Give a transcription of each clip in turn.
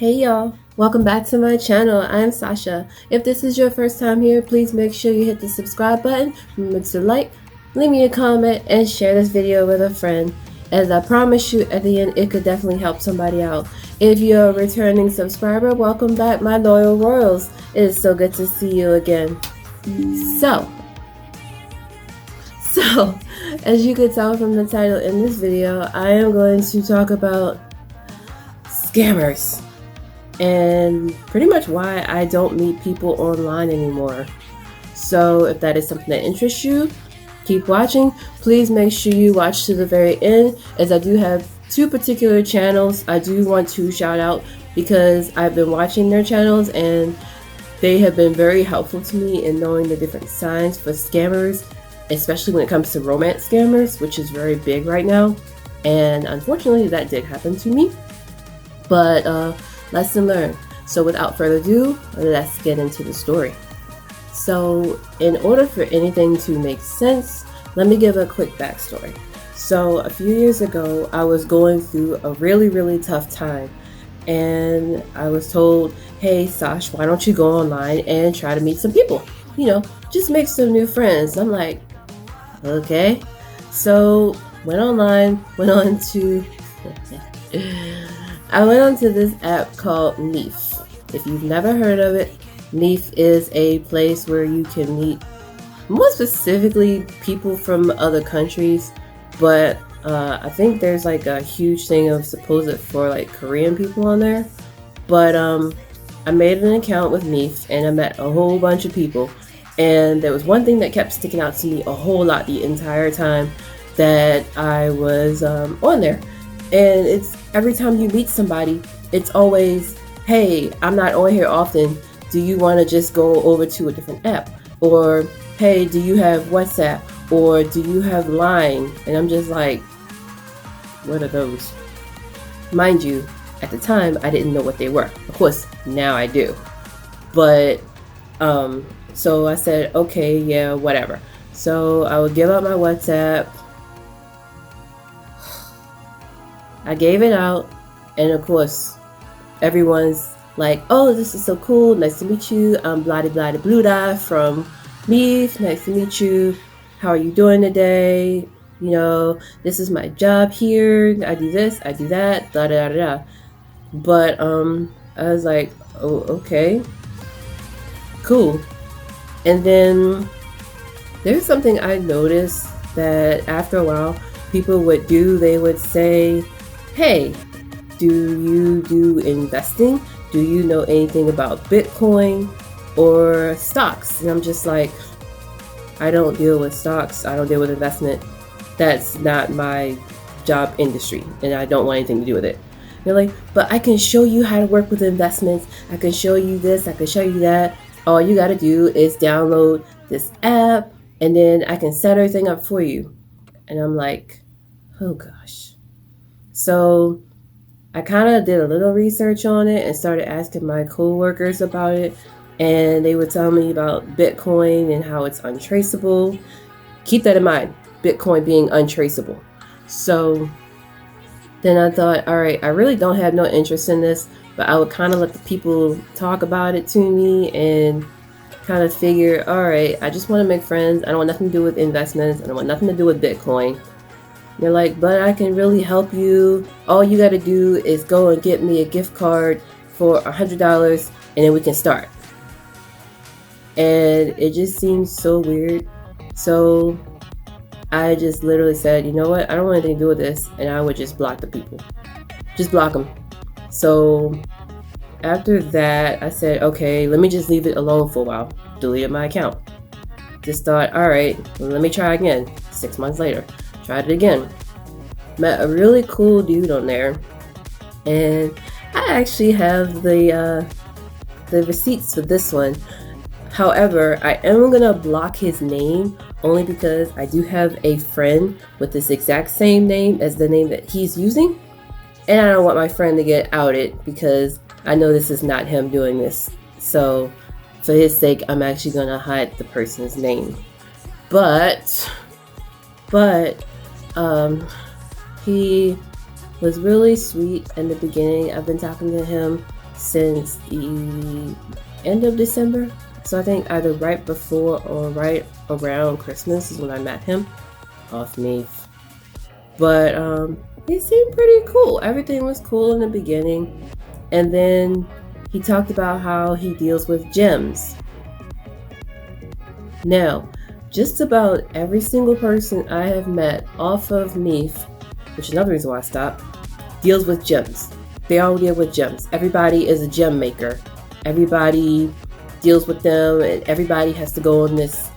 Hey y'all, welcome back to my channel. I'm Sasha. If this is your first time here, please make sure you hit the subscribe button, remember to like, leave me a comment, and share this video with a friend. As I promise you at the end, it could definitely help somebody out. If you're a returning subscriber, welcome back my loyal royals. It is so good to see you again. So, as you could tell from the title in this video, I am going to talk about scammers. And pretty much why I don't meet people online anymore. So if that is something that interests you, keep watching. Please make sure you watch to the very end, as I do have two particular channels I do want to shout out because I've been watching their channels and they have been very helpful to me in knowing the different signs for scammers, especially when it comes to romance scammers, which is very big right now. And unfortunately that did happen to me. But lesson learned. So without further ado, let's get into the story. So in order for anything to make sense, let me give a quick backstory. So a few years ago, I was going through a really tough time, and I was told, hey Sash, why don't you go online and try to meet some people? You know, just make some new friends. I'm like, okay. So went online, I went onto this app called Neef. If you've never heard of it, Neef is a place where you can meet, more specifically, people from other countries. But I think there's like a huge thing of supposed for like Korean people on there. But I made an account with Neef and I met a whole bunch of people. And there was one thing that kept sticking out to me a whole lot the entire time that I was on there. And it's every time you meet somebody, it's always, hey, I'm not on here often. Do you want to just go over to a different app? Or, hey, do you have WhatsApp? Or do you have Line? And I'm just like, what are those? Mind you, at the time, I didn't know what they were. Of course, now I do. But, so I said, okay, yeah, whatever. So I would give out my WhatsApp. I gave it out, and of course, everyone's like, oh, this is so cool, nice to meet you, I'm blah-de-blah-de-blue-da from Neef, nice to meet you, how are you doing today, you know, this is my job here, I do this, I do that, da-da-da-da. But, I was like, oh, okay, cool. And then, there's something I noticed that after a while, people would do, they would say, hey, do you do investing? Do you know anything about Bitcoin or stocks? And I'm just like, I don't deal with stocks. I don't deal with investment. That's not my job industry, and I don't want anything to do with it. They're like, but I can show you how to work with investments. I can show you this. I can show you that. All you got to do is download this app, and then I can set everything up for you. And I'm like, oh gosh. So I kind of did a little research on it and started asking my coworkers about it, and they would tell me about Bitcoin and how it's untraceable. Keep that in mind, Bitcoin being untraceable. So then I thought, all right, I really don't have no interest in this, but I would kind of let the people talk about it to me and kind of figure, all right, I just want to make friends. I don't want nothing to do with investments. I don't want nothing to do with Bitcoin. They're like, but I can really help you. All you got to do is go and get me a gift card for $100 and then we can start. And it just seems so weird. So I just literally said, you know what? I don't want anything to do with this. And I would just block the people. Just block them. So after that, I said, okay, let me just leave it alone for a while. Deleted my account. Just thought, all right, let me try again. 6 months later. Tried it again. Met a really cool dude on there, and I actually have the receipts for this one. However, I am gonna block his name only because I do have a friend with this exact same name as the name that he's using, and I don't want my friend to get outed because I know this is not him doing this. So for his sake, I'm actually gonna hide the person's name. But he was really sweet in the beginning. I've been talking to him since the end of December. So I think either right before or right around Christmas is when I met him off Meath. But he seemed pretty cool. Everything was cool in the beginning. And then he talked about how he deals with gems. Now, just about every single person I have met off of Meath, which is another reason why I stopped, deals with gems. They all deal with gems. Everybody is a gem maker. Everybody deals with them, and everybody has to go on this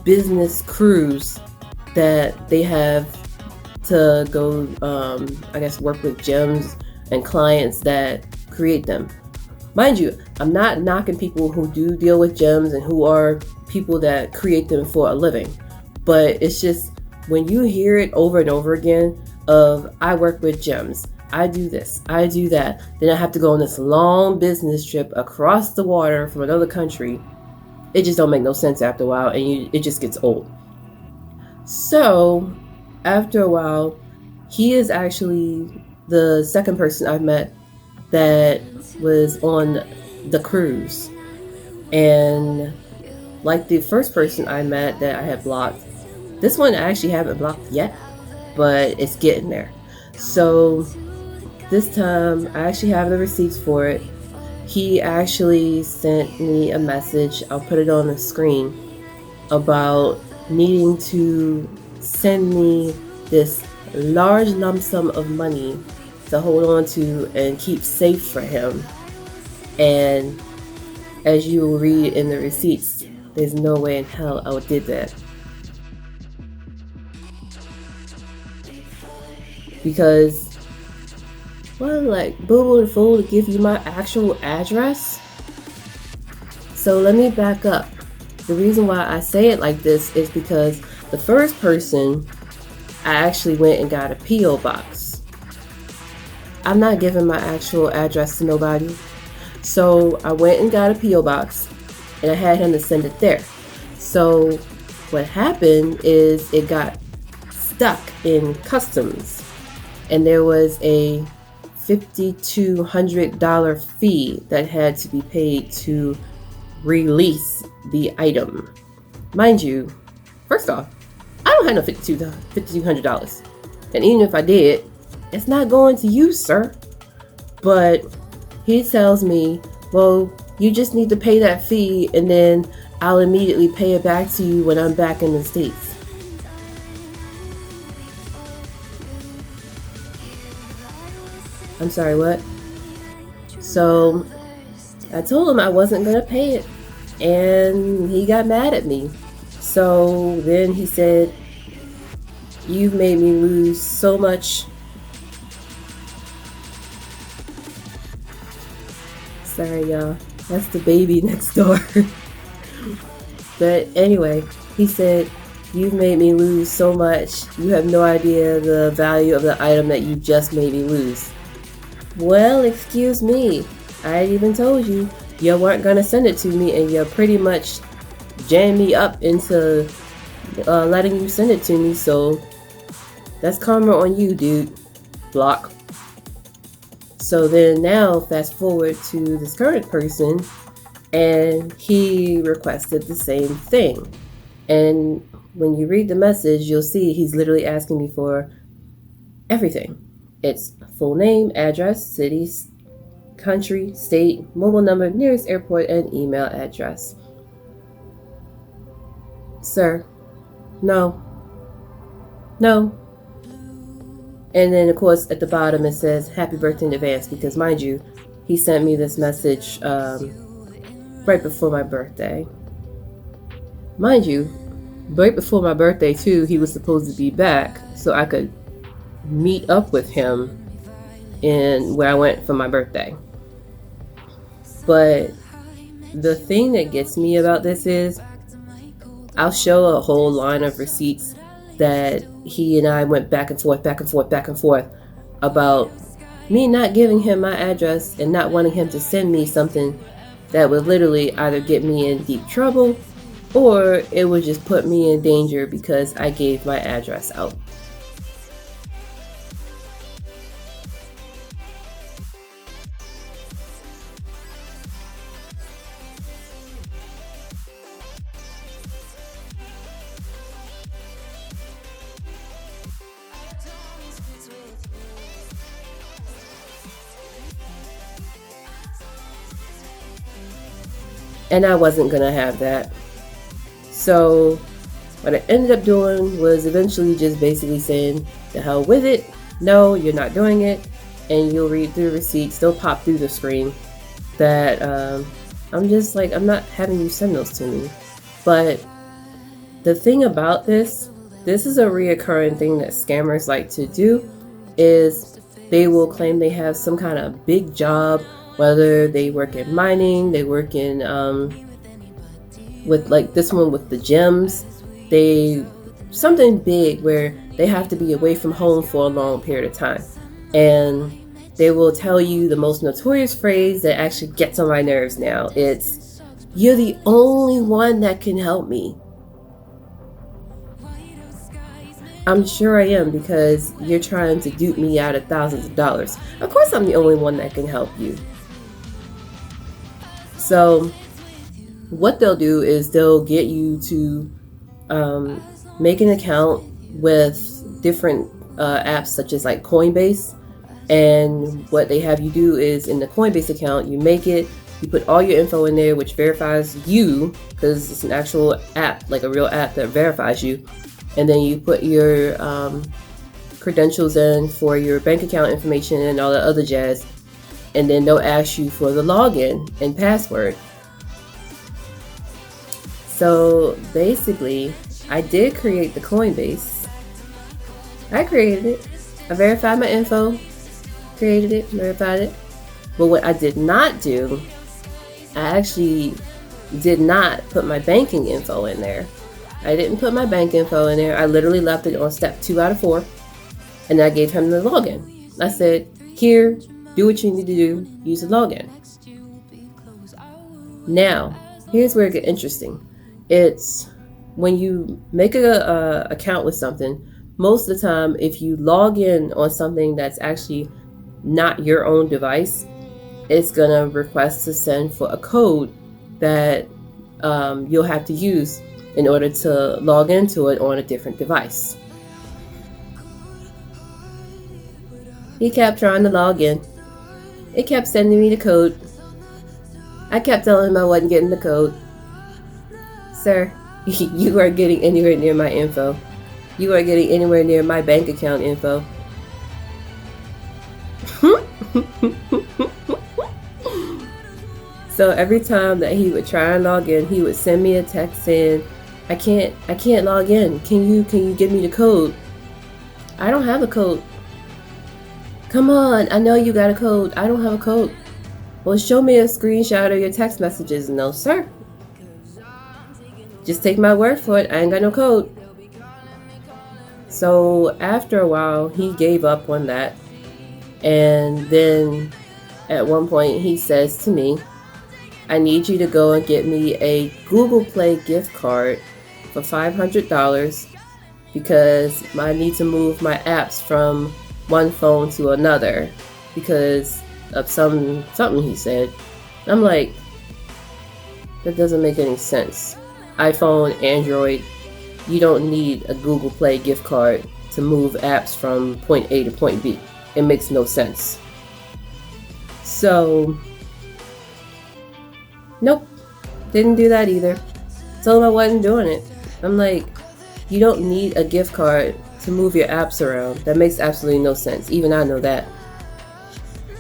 business cruise that they have to go, work with gems and clients that create them. Mind you, I'm not knocking people who do deal with gems and who are people that create them for a living. But it's just when you hear it over and over again of I work with gems, I do this, I do that, then I have to go on this long business trip across the water from another country. It just don't make no sense after a while, and it just gets old. So after a while, he is actually the second person I've met that was on the cruise. And like the first person I met that I had blocked, this one I actually haven't blocked yet, but it's getting there. So this time I actually have the receipts for it. He actually sent me a message, I'll put it on the screen, about needing to send me this large lump sum of money to hold on to and keep safe for him. And as you will read in the receipts, there's no way in hell I would did that. Because, well, like, boo the fool to give you my actual address? So let me back up. The reason why I say it like this is because the first person, I actually went and got a P.O. box. I'm not giving my actual address to nobody. So I went and got a P.O. box and I had him to send it there. So what happened is it got stuck in customs, and there was a $5,200 fee that had to be paid to release the item. Mind you, first off, I don't have no $5,200. And even if I did, it's not going to you, sir. But he tells me, well, you just need to pay that fee and then I'll immediately pay it back to you when I'm back in the States. I'm sorry, what? So I told him I wasn't going to pay it, and he got mad at me. So then he said, you've made me lose so much. Sorry, y'all. That's the baby next door. But anyway, he said, you've made me lose so much. You have no idea the value of the item that you just made me lose. Well, excuse me. I even told you weren't going to send it to me, and you pretty much jammed me up into letting you send it to me. So that's karma on you, dude. Block. So then now fast forward to this current person, and he requested the same thing. And when you read the message, you'll see he's literally asking me for everything. It's full name, address, city, country, state, mobile number, nearest airport, and email address. Sir, no. And then, of course, at the bottom it says, happy birthday in advance, because mind you, he sent me this message right before my birthday. Mind you, right before my birthday, too, he was supposed to be back so I could meet up with him in where I went for my birthday. But the thing that gets me about this is I'll show a whole line of receipts that he and I went back and forth about me not giving him my address and not wanting him to send me something that would literally either get me in deep trouble or it would just put me in danger because I gave my address out. and I wasn't gonna have that. So what I ended up doing was eventually just basically saying, the hell with it. No, you're not doing it. And you'll read through receipts. They'll pop through the screen that I'm just like, I'm not having you send those to me. But the thing about this is a reoccurring thing that scammers like to do, is they will claim they have some kind of big job, whether they work in mining, they work in with like this one with the gems, something big where they have to be away from home for a long period of time, and they will tell you the most notorious phrase that actually gets on my nerves now. It's, you're the only one that can help me. I'm sure I am, because you're trying to dupe me out of thousands of dollars. Of course I'm the only one that can help you. So what they'll do is they'll get you to make an account with different apps such as like Coinbase. And what they have you do is, in the Coinbase account, you make it, you put all your info in there, which verifies you, because it's an actual app, like a real app that verifies you. And then you put your credentials in for your bank account information and all the other jazz. And then they'll ask you for the login and password. So basically, I did create the Coinbase. I created it. I verified my info, created it, verified it. But what I did not do, I actually did not put my banking info in there. I didn't put my bank info in there. I literally left it on step 2 out of 4. And I gave him the login. I said, here, do what you need to do, use the login. Now, here's where it gets interesting. It's when you make a account with something, most of the time, if you log in on something that's actually not your own device, it's gonna request to send for a code that you'll have to use in order to log into it on a different device. He kept trying to log in. It kept sending me the code. I kept telling him I wasn't getting the code. Sir, you aren't getting anywhere near my info. You aren't getting anywhere near my bank account info. So every time that he would try and log in, he would send me a text saying, I can't log in. Can you give me the code? I don't have a code. Come on, I know you got a code. I don't have a code. Well, show me a screenshot of your text messages. No, sir. Just take my word for it. I ain't got no code. So after a while, he gave up on that. And then at one point, he says to me, I need you to go and get me a Google Play gift card for $500 because I need to move my apps from one phone to another because of something he said. I'm like, that doesn't make any sense. iPhone, Android, you don't need a Google Play gift card to move apps from point A to point B. It makes no sense. So, nope, didn't do that either. Told him I wasn't doing it. I'm like, you don't need a gift card to move your apps around. That makes absolutely no sense. Even I know that.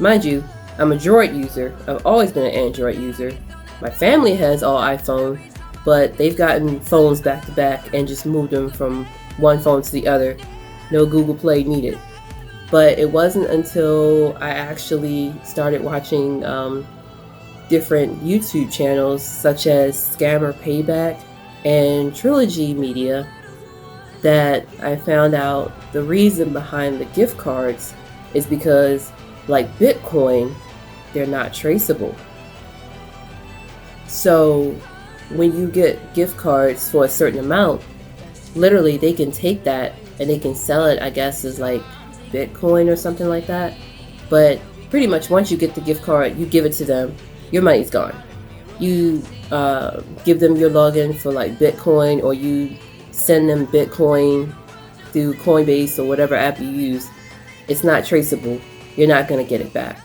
Mind you, I'm a Droid user. I've always been an Android user. My family has all iPhone, but they've gotten phones back to back and just moved them from one phone to the other. No Google Play needed. But it wasn't until I actually started watching different YouTube channels such as Scammer Payback and Trilogy Media that I found out the reason behind the gift cards is because, like Bitcoin, they're not traceable. So when you get gift cards for a certain amount, literally they can take that and they can sell it, I guess, as like Bitcoin or something like that. But pretty much once you get the gift card, you give it to them, your money's gone. You give them your login for like Bitcoin, or you send them Bitcoin through Coinbase or whatever app you use. It's not traceable. You're not going to get it back.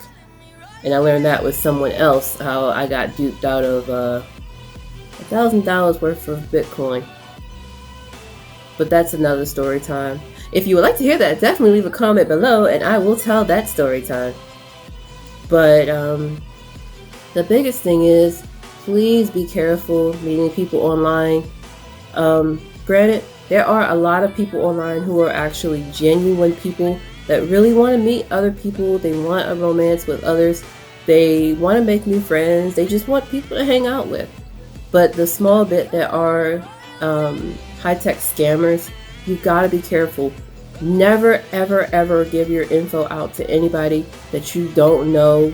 And I learned that with someone else, how I got duped out of $1,000 worth of Bitcoin. But that's another story time. If you would like to hear that, definitely leave a comment below and I will tell that story time. But the biggest thing is, please be careful meeting people online. Granted, there are a lot of people online who are actually genuine people that really want to meet other people. They want a romance with others. They want to make new friends. They just want people to hang out with. But the small bit that are high-tech scammers, you've got to be careful. Never, ever, ever give your info out to anybody that you don't know,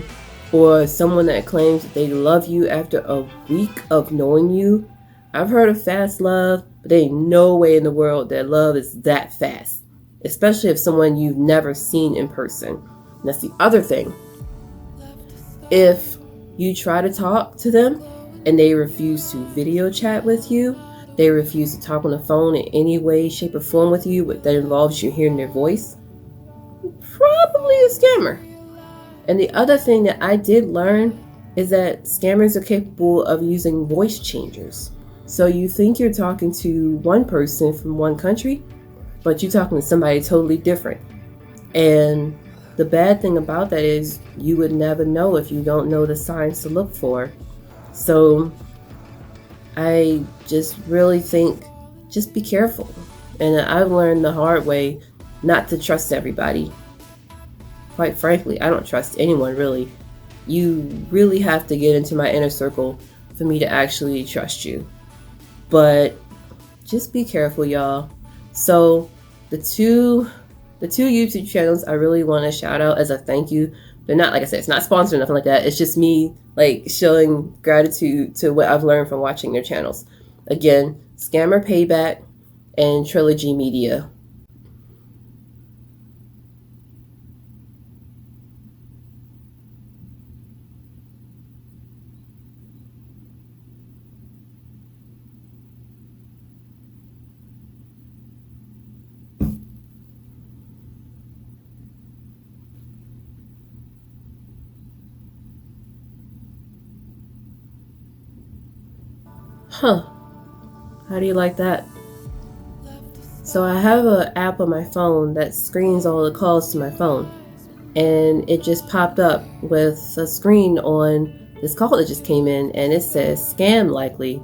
or someone that claims that they love you after a week of knowing you. I've heard of fast love, but there ain't no way in the world that love is that fast, especially if someone you've never seen in person. And that's the other thing. If you try to talk to them and they refuse to video chat with you, they refuse to talk on the phone in any way, shape, or form with you that involves you hearing their voice, probably a scammer. And the other thing that I did learn is that scammers are capable of using voice changers. So you think you're talking to one person from one country, but you're talking to somebody totally different. And the bad thing about that is you would never know if you don't know the signs to look for. So I just really think, just be careful. And I've learned the hard way not to trust everybody. Quite frankly, I don't trust anyone really. You really have to get into my inner circle for me to actually trust you. But just be careful, y'all. So the two YouTube channels I really want to shout out as a thank you. They're not, like I said, it's not sponsored or nothing like that. It's just me like showing gratitude to what I've learned from watching their channels. Again, Scammer Payback and Trilogy Media. Huh. How do you like that? So I have an app on my phone that screens all the calls to my phone. And it just popped up with a screen on this call that just came in, and it says scam likely.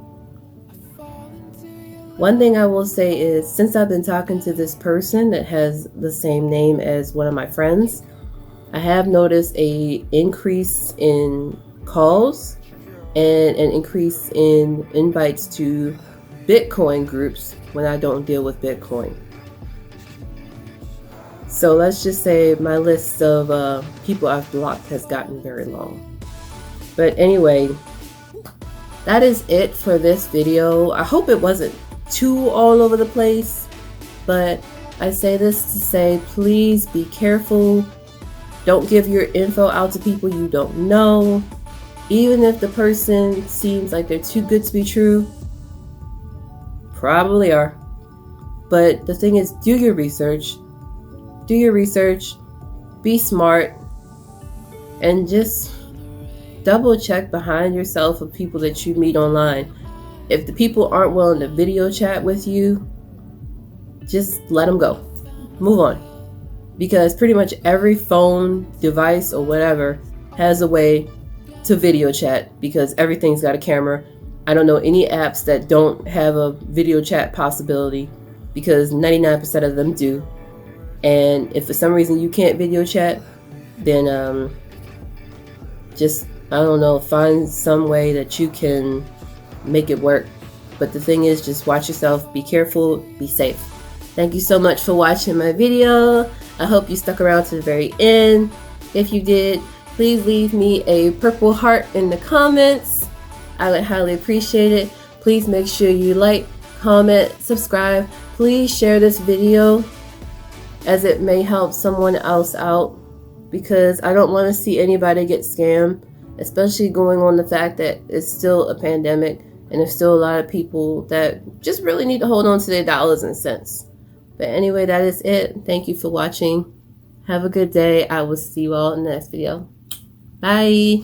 One thing I will say is, since I've been talking to this person that has the same name as one of my friends, I have noticed an increase in calls and an increase in invites to Bitcoin groups when I don't deal with Bitcoin. So let's just say my list of people I've blocked has gotten very long. But anyway, that is it for this video. I hope it wasn't too all over the place, but I say this to say, please be careful. Don't give your info out to people you don't know. Even if the person seems like they're too good to be true, probably are. But the thing is, do your research. Do your research. Be smart. And just double check behind yourself of people that you meet online. If the people aren't willing to video chat with you, just let them go. Move on. Because pretty much every phone, device, or whatever has a way to video chat, because everything's got a camera. I don't know any apps that don't have a video chat possibility, because 99% of them do. And if for some reason you can't video chat, then just, I don't know, find some way that you can make it work. But the thing is, just watch yourself, be careful, be safe. Thank you so much for watching my video. I hope you stuck around to the very end. If you did, please leave me a purple heart in the comments. I would highly appreciate it. Please make sure you like, comment, subscribe. Please share this video, as it may help someone else out, because I don't want to see anybody get scammed, especially going on the fact that it's still a pandemic and there's still a lot of people that just really need to hold on to their dollars and cents. But anyway, that is it. Thank you for watching. Have a good day. I will see you all in the next video. Bye.